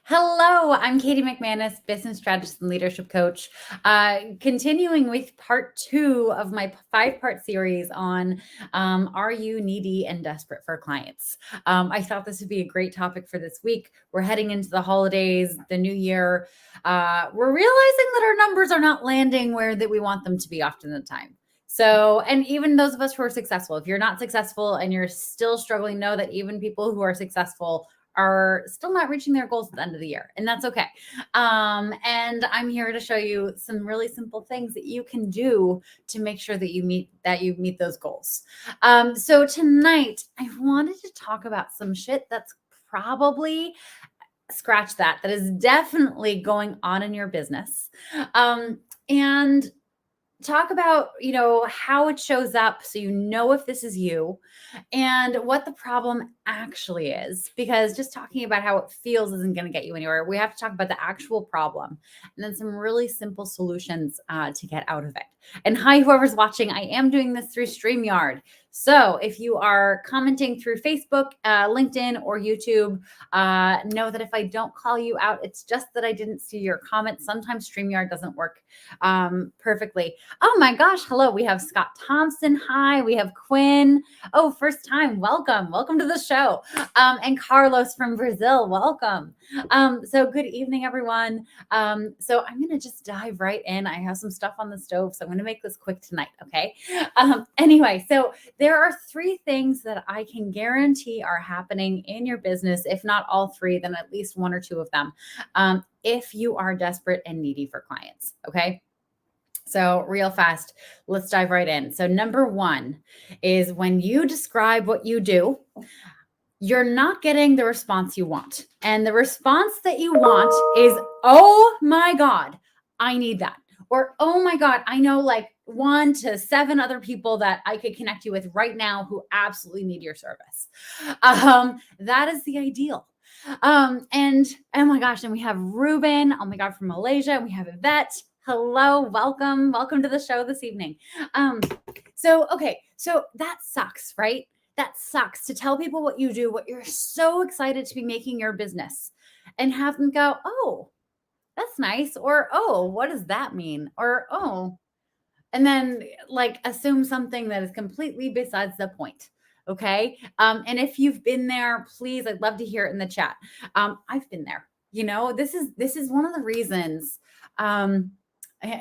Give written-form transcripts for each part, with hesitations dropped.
Hello, I'm Katie McManus, business strategist and leadership coach. Continuing with part two of my five-part series on Are You Needy and Desperate for Clients? I thought this would be a great topic for this week. We're heading into the holidays, the new year. We're realizing that our numbers are not landing where that we want them to be often the time. So, and even those of us who are successful, if you're not successful and you're still struggling, know that even people who are successful are still not reaching their goals at the end of the year, and that's okay. And I'm here to show you some really simple things that you can do to make sure that you meet those goals. So tonight, I wanted to talk about some shit that's probably scratch that is definitely going on in your business, and talk about how it shows up so you know if this is you and what the problem actually is, because just talking about how it feels isn't going to get you anywhere. We have to talk about the actual problem and then some really simple solutions to get out of it. And hi, whoever's watching, I am doing this through StreamYard. So if you are commenting through Facebook, LinkedIn, or YouTube, know that if I don't call you out, it's just that I didn't see your comment. Sometimes StreamYard doesn't work perfectly. Oh my gosh. Hello. We have Scott Thompson. Hi. We have Quinn. Oh, first time. Welcome. Welcome to the show. And Carlos from Brazil. Welcome. So good evening, everyone. So I'm going to just dive right in. I have some stuff on the stove, so I'm going to make this quick tonight. Okay. Anyway, so there are three things that I can guarantee are happening in your business. If not all three, then at least one or two of them. If you are desperate and needy for clients. Okay. So real fast, let's dive right in. So number one is when you describe what you do, you're not getting the response you want. And the response that you want is, oh my God, I need that. Or, oh my God, I know like 1 to 7 other people that I could connect you with right now who absolutely need your service. That is the ideal. And oh my gosh, and we have Ruben, oh my God, from Malaysia, and we have Yvette. Hello, welcome to the show this evening. So that sucks, right? That sucks to tell people what you do, what you're so excited to be making your business, and have them go, oh, that's nice, or oh, what does that mean, or oh, and then like assume something that is completely besides the point. Okay. And if you've been there, please, I'd love to hear it in the chat. I've been there. This is one of the reasons.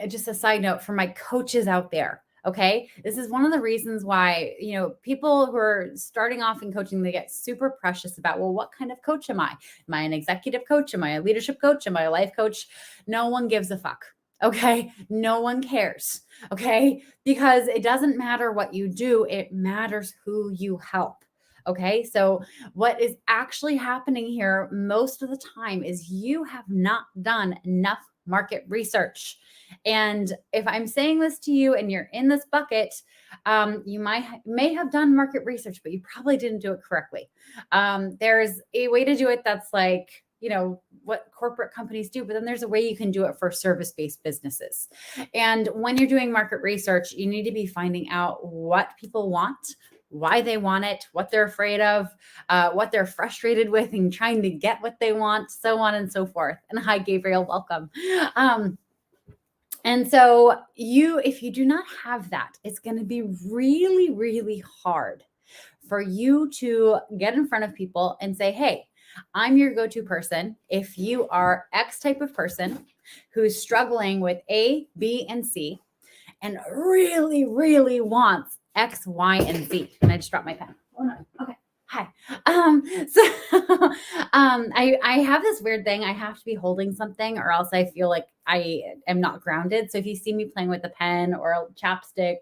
Just a side note for my coaches out there. Okay. This is one of the reasons why, people who are starting off in coaching, they get super precious about, well, what kind of coach am I? Am I an executive coach? Am I a leadership coach? Am I a life coach? No one gives a fuck. Okay. No one cares. Okay. Because it doesn't matter what you do. It matters who you help. Okay. So what is actually happening here most of the time is you have not done enough market research. And if I'm saying this to you and you're in this bucket, you may have done market research, but you probably didn't do it correctly. There's a way to do it that's like, what corporate companies do, but then there's a way you can do it for service-based businesses. And when you're doing market research, you need to be finding out what people want, why they want it, what they're afraid of, what they're frustrated with and trying to get what they want, so on and so forth. And hi, Gabriel, welcome. And so if you do not have that, it's going to be really, really hard for you to get in front of people and say, hey, I'm your go-to person. If you are X type of person who's struggling with A, B, and C, and really, really wants X, Y, and Z. And I just dropped my pen. Oh no. Okay. Hi. I have this weird thing. I have to be holding something or else I feel like I am not grounded. So if you see me playing with a pen or a chapstick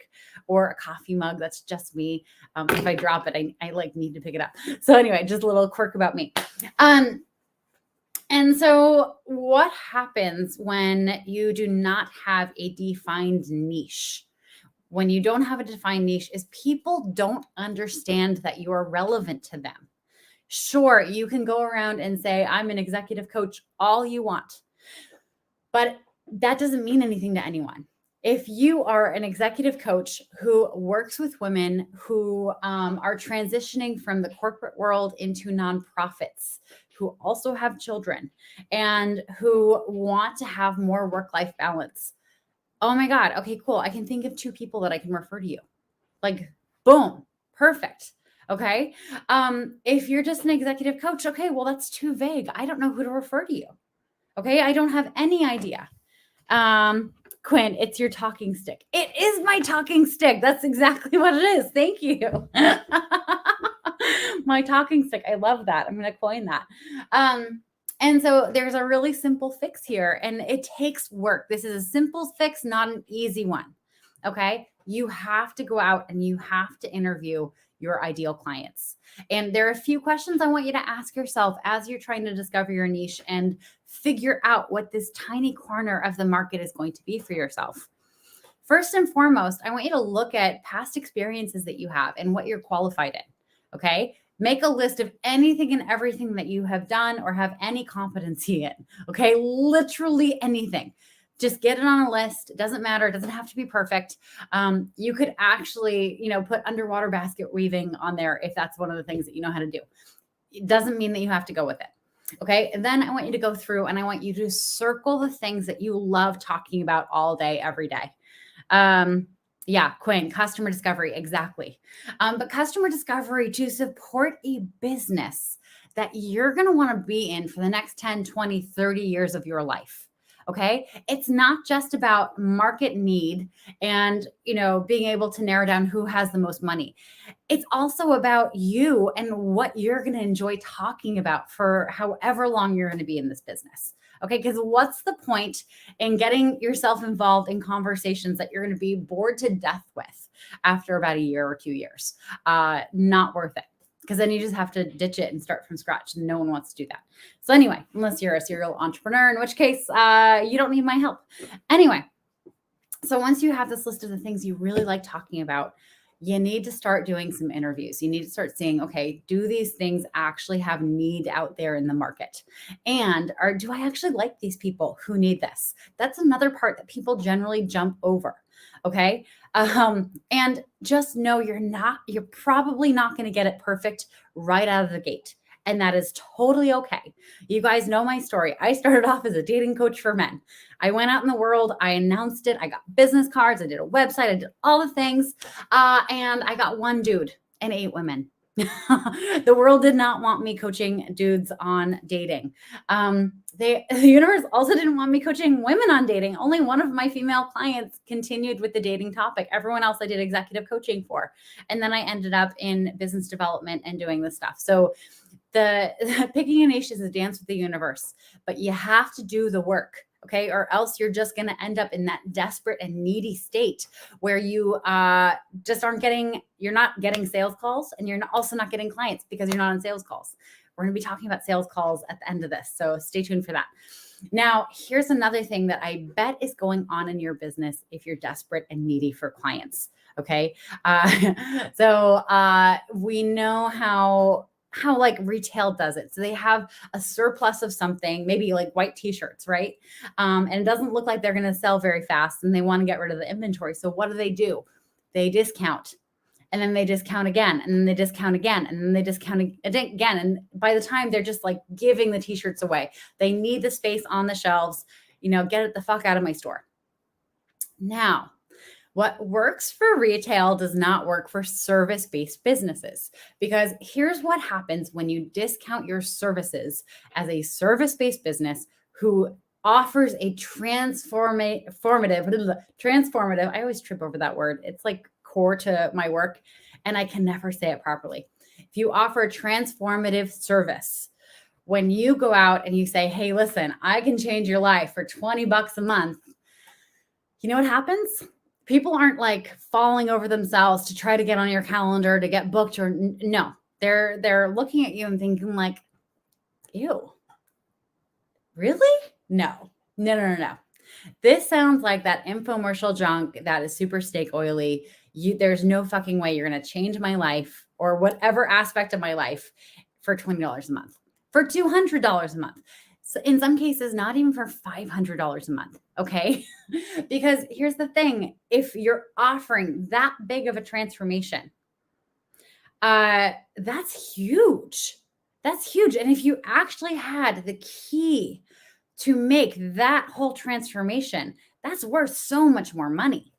or a coffee mug, that's just me. If I drop it, I like need to pick it up. So anyway, just a little quirk about me. And so what happens when you do not have a defined niche? When you don't have a defined niche is people don't understand that you are relevant to them. Sure, you can go around and say, I'm an executive coach all you want, but that doesn't mean anything to anyone. If you are an executive coach who works with women who are transitioning from the corporate world into nonprofits, who also have children and who want to have more work-life balance. Oh my God. Okay, cool. I can think of 2 people that I can refer to you. Like, boom, perfect. Okay. If you're just an executive coach, okay, well, that's too vague. I don't know who to refer to you. Okay. I don't have any idea. Quinn, it's your talking stick. It is my talking stick. That's exactly what it is. Thank you. My talking stick. I love that. I'm going to coin that. And so there's a really simple fix here, and it takes work. This is a simple fix, not an easy one. Okay. You have to go out and you have to interview your ideal clients. And there are a few questions I want you to ask yourself as you're trying to discover your niche and figure out what this tiny corner of the market is going to be for yourself. First and foremost, I want you to look at past experiences that you have and what you're qualified in. Okay. Make a list of anything and everything that you have done or have any competency in. Okay. Literally anything. Just get it on a list. It doesn't matter. It doesn't have to be perfect. You could actually, put underwater basket weaving on there if that's one of the things that you know how to do. It doesn't mean that you have to go with it. Okay. And then I want you to go through and I want you to circle the things that you love talking about all day, every day. Yeah, Quinn, customer discovery. Exactly. But customer discovery to support a business that you're going to want to be in for the next 10, 20, 30 years of your life. Okay. It's not just about market need and, being able to narrow down who has the most money. It's also about you and what you're going to enjoy talking about for however long you're going to be in this business. Okay. Because what's the point in getting yourself involved in conversations that you're going to be bored to death with after about a year or 2 years? Not worth it. Because then you just have to ditch it and start from scratch. And no one wants to do that. So anyway, unless you're a serial entrepreneur, in which case you don't need my help. Anyway, so once you have this list of the things you really like talking about, you need to start doing some interviews. You need to start seeing, okay, do these things actually have need out there in the market? And do I actually like these people who need this? That's another part that people generally jump over. Okay. And just know you're probably not going to get it perfect right out of the gate. And that is totally okay. You guys know my story. I started off as a dating coach for men. I went out in the world. I announced it. I got business cards. I did a website. I did all the things. And I got 1 dude and 8 women. The world did not want me coaching dudes on dating. The universe also didn't want me coaching women on dating. Only one of my female clients continued with the dating topic. Everyone else I did executive coaching for. And then I ended up in business development and doing this stuff. So the picking a niche is a dance with the universe, but you have to do the work. Okay. Or else you're just going to end up in that desperate and needy state where you just you're not getting sales calls and you're also not getting clients because you're not on sales calls. We're going to be talking about sales calls at the end of this. So stay tuned for that. Now, here's another thing that I bet is going on in your business if you're desperate and needy for clients. Okay. We know how like retail does it. So they have a surplus of something, maybe like white t-shirts, right? And it doesn't look like they're going to sell very fast and they want to get rid of the inventory. So what do? They discount and then they discount again and then they discount again and then they discount again. And by the time they're just like giving the t-shirts away, they need the space on the shelves, get it the fuck out of my store. Now, what works for retail does not work for service-based businesses, because here's what happens when you discount your services as a service-based business who offers a transformative, I always trip over that word. It's like core to my work and I can never say it properly. If you offer a transformative service, when you go out and you say, hey, listen, I can change your life for $20 a month, you know what happens? People aren't like falling over themselves to try to get on your calendar to get booked or no, they're looking at you and thinking like, ew, really? No. This sounds like that infomercial junk that is super steak oily. There's no fucking way you're going to change my life or whatever aspect of my life for $20 a month, for $200 a month. So in some cases, not even for $500 a month. Okay. Because here's the thing. If you're offering that big of a transformation, that's huge. That's huge. And if you actually had the key to make that whole transformation, that's worth so much more money.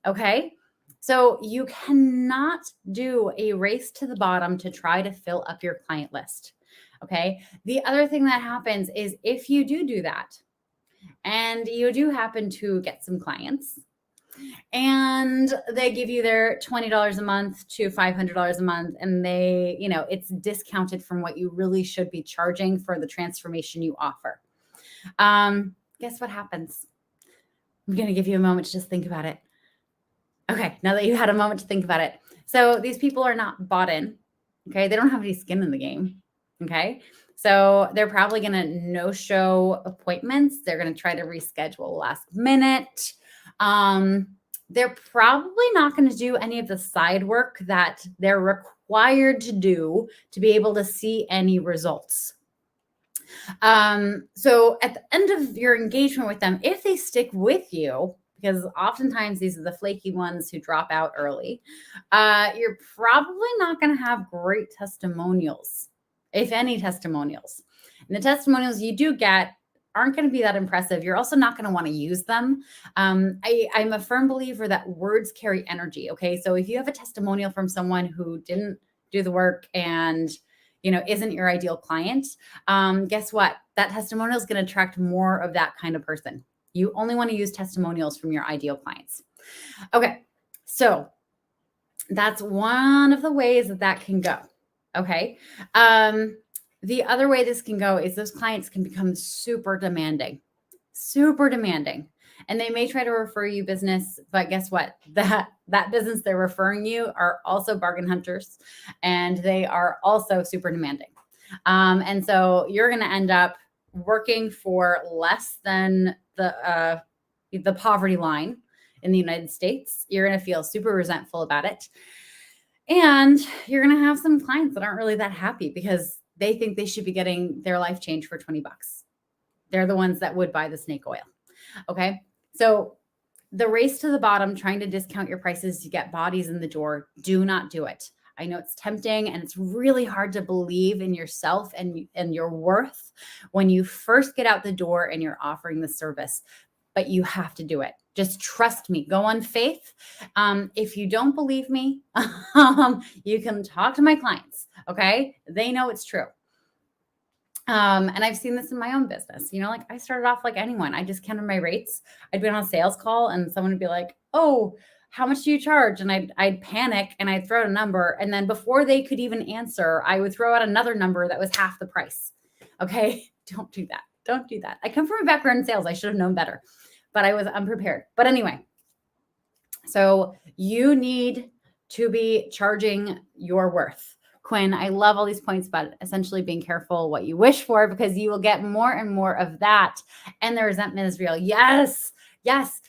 Okay. So you cannot do a race to the bottom to try to fill up your client list. Okay. The other thing that happens is if you do that and you do happen to get some clients and they give you their $20 a month to $500 a month, and they, it's discounted from what you really should be charging for the transformation you offer. Guess what happens? I'm going to give you a moment to just think about it. Okay, now that you had a moment to think about it. So these people are not bought in, okay? They don't have any skin in the game, okay? So they're probably going to no-show appointments. They're going to try to reschedule last minute. They're probably not going to do any of the side work that they're required to do to be able to see any results. So at the end of your engagement with them, if they stick with you, because oftentimes these are the flaky ones who drop out early, you're probably not going to have great testimonials, if any testimonials. And the testimonials you do get aren't going to be that impressive. You're also not going to want to use them. I'm a firm believer that words carry energy. Okay. So if you have a testimonial from someone who didn't do the work and isn't your ideal client, guess what? That testimonial is going to attract more of that kind of person. You only want to use testimonials from your ideal clients. Okay. So that's one of the ways that can go. Okay. The other way this can go is those clients can become super demanding, and they may try to refer you business, but guess what? That business they're referring you are also bargain hunters, and they are also super demanding. And so you're going to end up working for less than the poverty line in the United States. You're going to feel super resentful about it. And you're going to have some clients that aren't really that happy because they think they should be getting their life changed for $20. They're the ones that would buy the snake oil. Okay. So the race to the bottom, trying to discount your prices to get bodies in the door, do not do it. I know it's tempting and it's really hard to believe in yourself and your worth when you first get out the door and you're offering the service, but you have to do it. Just trust me. Go on faith. If you don't believe me, you can talk to my clients. Okay. They know it's true. And I've seen this in my own business. Like I started off like anyone. I just counted my rates. I'd be on a sales call and someone would be like, "Oh, how much do you charge?" And I'd panic and I'd throw out a number. And then before they could even answer, I would throw out another number that was half the price. Okay. Don't do that. Don't do that. I come from a background in sales. I should have known better, but I was unprepared. But anyway, so you need to be charging your worth. Quinn, I love all these points about essentially being careful what you wish for, because you will get more and more of that. And the resentment is real. Yes. Yes.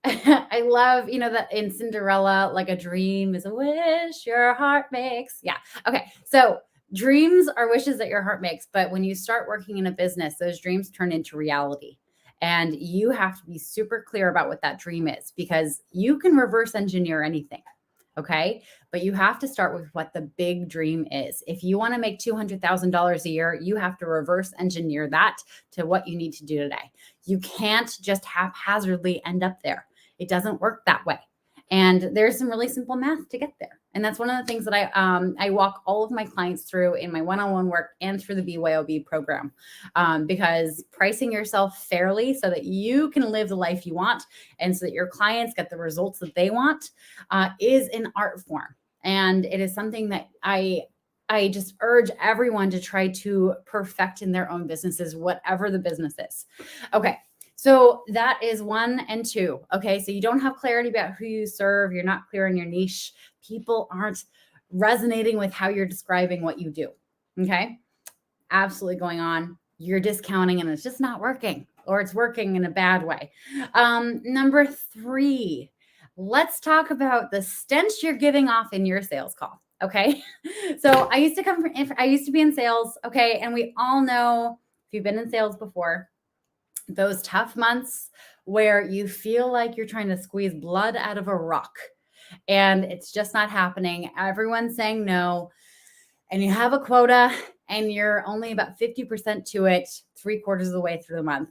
I love, that in Cinderella, like a dream is a wish your heart makes. Yeah. Okay. So dreams are wishes that your heart makes. But when you start working in a business, those dreams turn into reality. And you have to be super clear about what that dream is, because you can reverse engineer anything. Okay. But you have to start with what the big dream is. If you want to make $200,000 a year, you have to reverse engineer that to what you need to do today. You can't just haphazardly end up there. It doesn't work that way. And there's some really simple math to get there. And that's one of the things that I walk all of my clients through in my one-on-one work and through the BYOB program, because pricing yourself fairly so that you can live the life you want and so that your clients get the results that they want is an art form. And it is something that I just urge everyone to try to perfect in their own businesses, whatever the business is. Okay. So that is 1 and 2. Okay. So you don't have clarity about who you serve. You're not clear on your niche. People aren't resonating with how you're describing what you do. Okay. Absolutely going on. You're discounting and it's just not working, or it's working in a bad way. Number 3, let's talk about the stench you're giving off in your sales call. Okay. So I used to be in sales. Okay. And we all know, if you've been in sales before, those tough months where you feel like you're trying to squeeze blood out of a rock and it's just not happening. Everyone's saying no. and you have a quota and you're only about 50% to it 3/4 of the way through the month,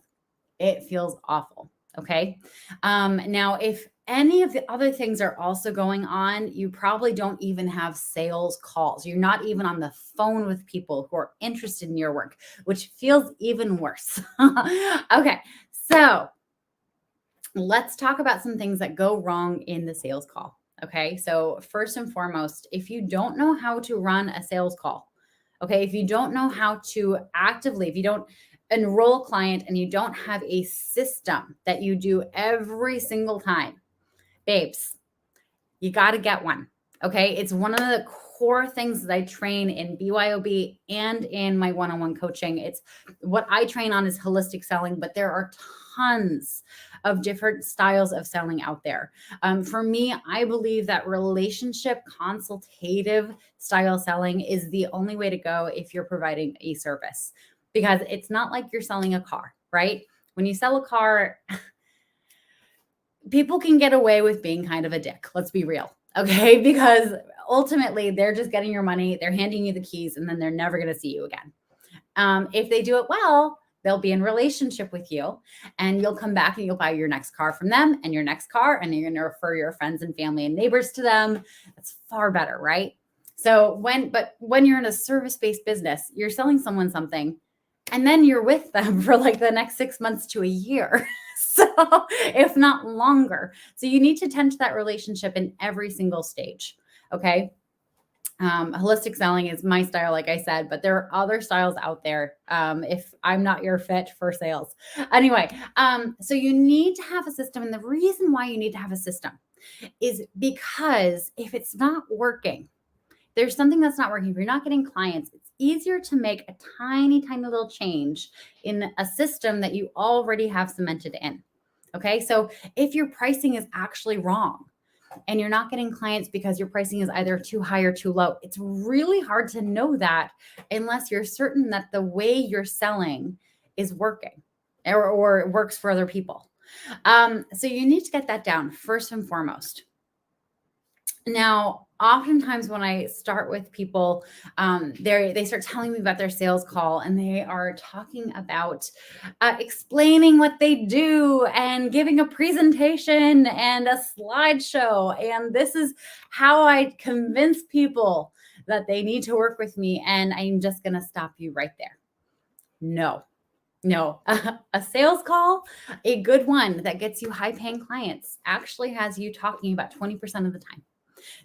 it feels awful. Okay. Now, if any of the other things are also going on, you probably don't even have sales calls. You're not even on the phone with people who are interested in your work, which feels even worse. Okay. So let's talk about some things that go wrong in the sales call. Okay. So, first and foremost, if you don't know how to run a sales call, okay, if you don't know how to actively, if you don't enroll a client and you don't have a system that you do every single time, babes, you got to get one. Okay. It's one of the core things that I train in BYOB and in my one-on-one coaching. It's what I train on is holistic selling, but there are tons of different styles of selling out there. For me, I believe that relationship consultative style selling is the only way to go if you're providing a service, because it's not like you're selling a car, right? When you sell a car, people can get away with being kind of a dick. Let's be real. Okay. Because ultimately they're just getting your money, they're handing you the keys, and then they're never going to see you again. If they do it well, they'll be in relationship with you, and you'll come back and you'll buy your next car from them and your next car, and you're going to refer your friends and family and neighbors to them. That's far better, right? So when you're in a service-based business, you're selling someone something, and then you're with them for like the next 6 months to a year. So if not longer. So you need to tend to that relationship in every single stage. Okay. Holistic selling is my style, like I said, but there are other styles out there. If I'm not your fit for sales. Anyway, so you need to have a system. And the reason why you need to have a system is because if it's not working, there's something that's not working. If you're not getting clients, it's easier to make a tiny, tiny little change in a system that you already have cemented in. Okay. So if your pricing is actually wrong and you're not getting clients because your pricing is either too high or too low, it's really hard to know that unless you're certain that the way you're selling is working or works for other people. So you need to get that down first and foremost. Now, oftentimes when I start with people, they start telling me about their sales call, and they are talking about explaining what they do and giving a presentation and a slideshow. And this is how I convince people that they need to work with me. And I'm just going to stop you right there. No. A sales call, a good one that gets you high paying clients, actually has you talking about 20% of the time.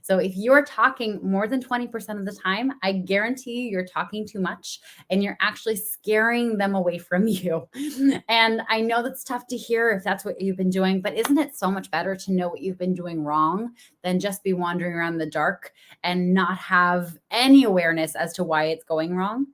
So if you're talking more than 20% of the time, I guarantee you you're talking too much and you're actually scaring them away from you. And I know that's tough to hear if that's what you've been doing, but isn't it so much better to know what you've been doing wrong than just be wandering around in the dark and not have any awareness as to why it's going wrong?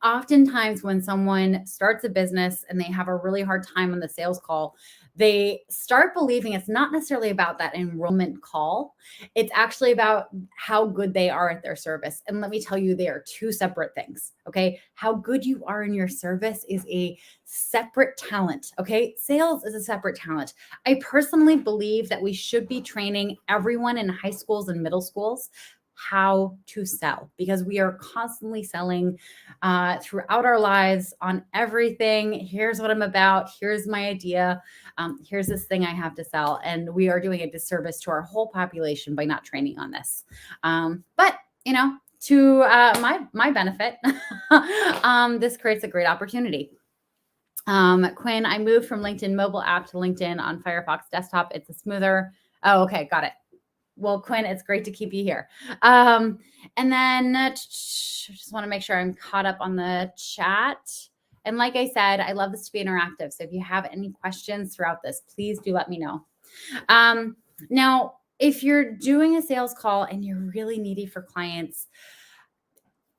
Oftentimes when someone starts a business and they have a really hard time on the sales call, they start believing it's not necessarily about that enrollment call. It's actually about how good they are at their service. And let me tell you, they are two separate things. Okay. How good you are in your service is a separate talent. Okay. Sales is a separate talent. I personally believe that we should be training everyone in high schools and middle schools how to sell, because we are constantly selling throughout our lives on everything. Here's what I'm about. Here's my idea. Here's this thing I have to sell. And we are doing a disservice to our whole population by not training on this. But to my benefit, this creates a great opportunity. Quinn, I moved from LinkedIn mobile app to LinkedIn on Firefox desktop. It's a smoother. Oh, okay. Got it. Well, Quinn, it's great to keep you here. And then just want to make sure I'm caught up on the chat. And like I said, I love this to be interactive. So if you have any questions throughout this, please do let me know. Now, if you're doing a sales call and you're really needy for clients,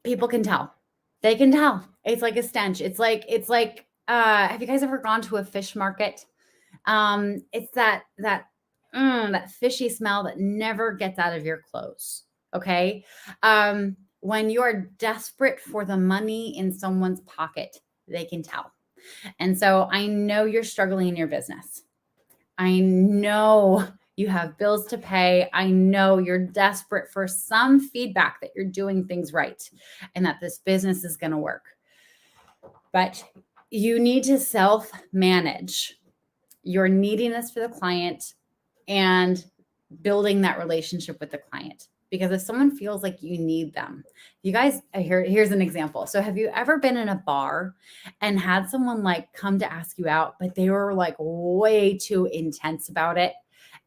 people can tell. They can tell. It's like a stench. It's like, have you guys ever gone to a fish market? It's that fishy smell that never gets out of your clothes. Okay. When you're desperate for the money in someone's pocket, they can tell. And so I know you're struggling in your business. I know You have bills to pay. I know you're desperate for some feedback that you're doing things right and that this business is going to work. But you need to self-manage your neediness for the client and building that relationship with the client. Because if someone feels like you need them, you guys, here's an example. So have you ever been in a bar and had someone like come to ask you out, but they were like way too intense about it?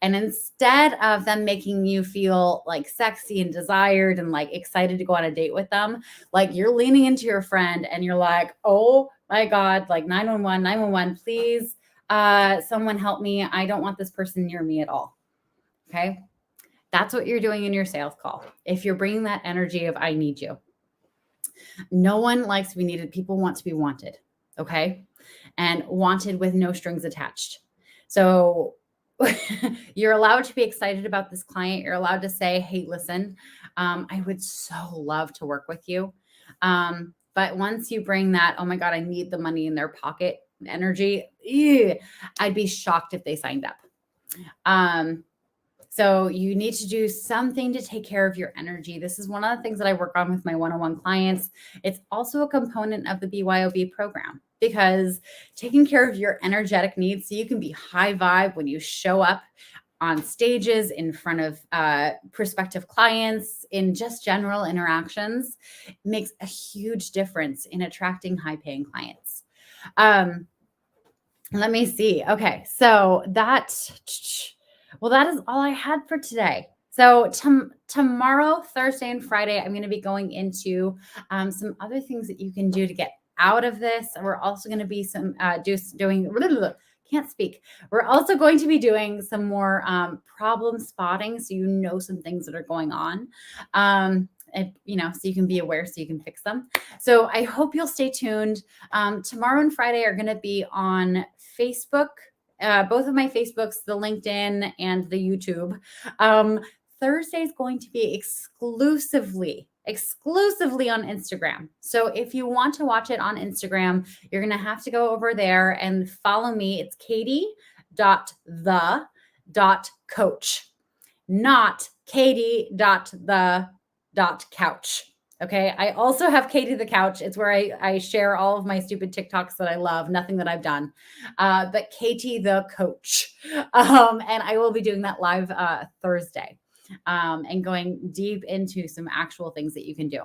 And instead of them making you feel like sexy and desired and like excited to go on a date with them, like you're leaning into your friend and you're like, oh my God, like 911, please, someone help me. I don't want this person near me at all. Okay. That's what you're doing in your sales call. If you're bringing that energy of, I need you. No one likes to be needed. People want to be wanted. Okay. And wanted with no strings attached. So you're allowed to be excited about this client. You're allowed to say, hey, listen, I would so love to work with you. But once you bring that, oh my God, I need the money in their pocket energy, I'd be shocked if they signed up. So you need to do something to take care of your energy. This is one of the things that I work on with my one-on-one clients. It's also a component of the BYOB program because taking care of your energetic needs so you can be high vibe when you show up on stages in front of prospective clients, in just general interactions, makes a huge difference in attracting high-paying clients. Let me see. Okay, so that is all I had for today. So tomorrow, Thursday and Friday, I'm going to be going into some other things that you can do to get out of this. We're also going to be can't speak. We're also going to be doing some more problem spotting, so you know some things that are going on. And, so you can be aware, so you can fix them. So I hope you'll stay tuned. Tomorrow and Friday are going to be on Facebook, both of my Facebooks, the LinkedIn and the YouTube. Thursday is going to be exclusively on Instagram. So if you want to watch it on Instagram, you're going to have to go over there and follow me. It's katie.the.coach, not katie.the.couch. Okay. I also have Katie the Couch. It's where I share all of my stupid TikToks that I love, nothing that I've done. But Katie the Coach. And I will be doing that live Thursday. And going deep into some actual things that you can do.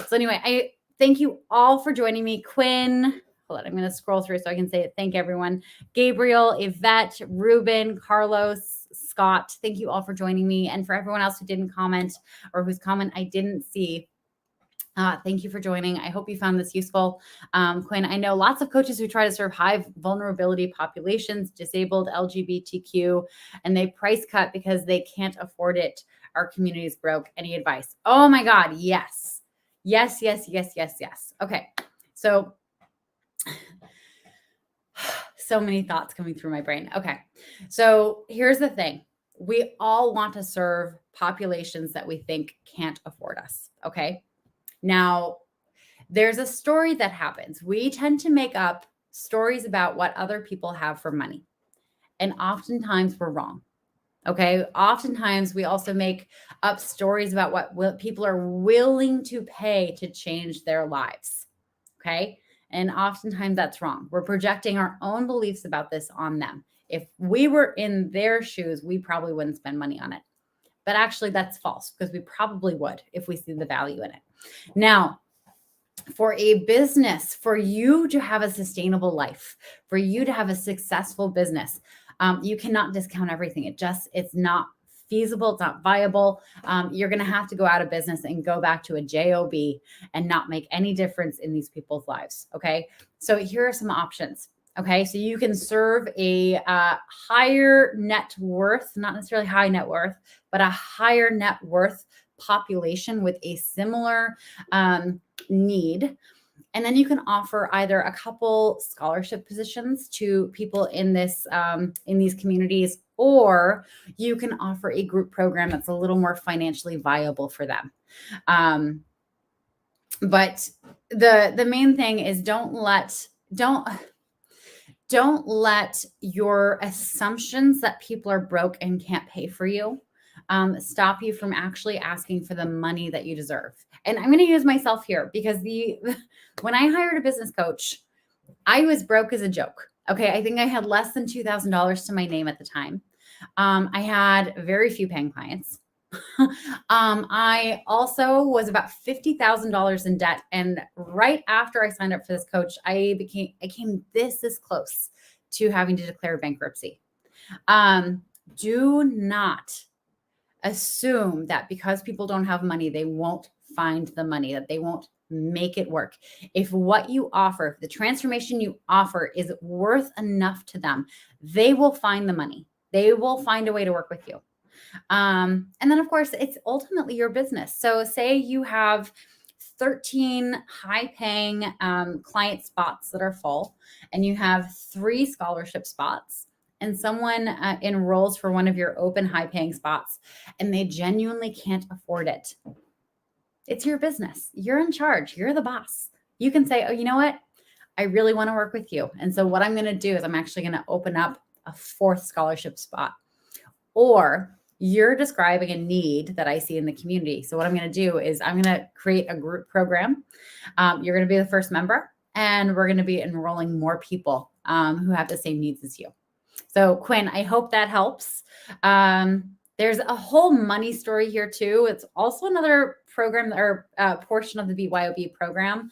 So anyway, I thank you all for joining me. Quinn, hold on, I'm going to scroll through so I can say it. Thank everyone. Gabriel, Yvette, Ruben, Carlos, Scott, thank you all for joining me. And for everyone else who didn't comment or whose comment I didn't see, thank you for joining. I hope you found this useful. Quinn, I know lots of coaches who try to serve high vulnerability populations, disabled, LGBTQ, and they price cut because they can't afford it. Our community is broke. Any advice? Oh my God. Yes. Yes. Okay. So many thoughts coming through my brain. Okay. So here's the thing. We all want to serve populations that we think can't afford us. Okay. Now, there's a story that happens. We tend to make up stories about what other people have for money. And oftentimes we're wrong. Okay. Oftentimes we also make up stories about what people are willing to pay to change their lives. Okay. And oftentimes that's wrong. We're projecting our own beliefs about this on them. If we were in their shoes, we probably wouldn't spend money on it. But actually that's false because we probably would if we see the value in it. Now, for a business, for you to have a sustainable life, for you to have a successful business, you cannot discount everything. It's not feasible. It's not viable. You're going to have to go out of business and go back to a job and not make any difference in these people's lives. Okay. So here are some options. Okay. So you can serve a higher net worth, not necessarily high net worth, but a higher net worth population with a similar need. And then you can offer either a couple scholarship positions to people in this in these communities, or you can offer a group program that's a little more financially viable for them. But the main thing is don't Don't let your assumptions that people are broke and can't pay for you stop you from actually asking for the money that you deserve. And I'm going to use myself here because when I hired a business coach, I was broke as a joke. Okay, I think I had less than $2,000 to my name at the time. I had very few paying clients. I also was about $50,000 in debt. And right after I signed up for this coach, I came this close to having to declare bankruptcy. Do not assume that because people don't have money, they won't find the money, that they won't make it work. If what you offer, if the transformation you offer is worth enough to them, they will find the money. They will find a way to work with you. And then, of course, it's ultimately your business. So, say you have 13 high paying client spots that are full, and you have 3 scholarship spots, and someone enrolls for one of your open high paying spots, and they genuinely can't afford it. It's your business. You're in charge. You're the boss. You can say, oh, you know what? I really want to work with you. And so, what I'm going to do is I'm actually going to open up a 4th scholarship spot. Or you're describing a need that I see in the community. So what I'm going to do is I'm going to create a group program. You're going to be the first member, and we're going to be enrolling more people who have the same needs as you. So Quinn, I hope that helps. There's a whole money story here too. It's also another program or portion of the BYOB program.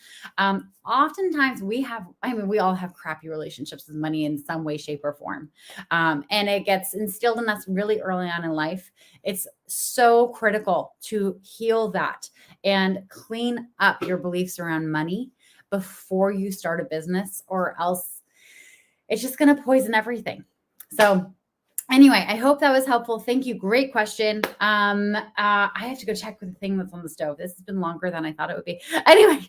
Oftentimes we all have crappy relationships with money in some way, shape, or form. And it gets instilled in us really early on in life. It's so critical to heal that and clean up your beliefs around money before you start a business, or else it's just going to poison everything. So anyway, I hope that was helpful. Thank you. Great question. I have to go check with the thing that's on the stove. This has been longer than I thought it would be. Anyway,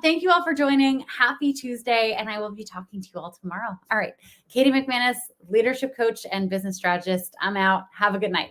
thank you all for joining. Happy Tuesday, and I will be talking to you all tomorrow. All right. Katie McManus, leadership coach and business strategist. I'm out. Have a good night.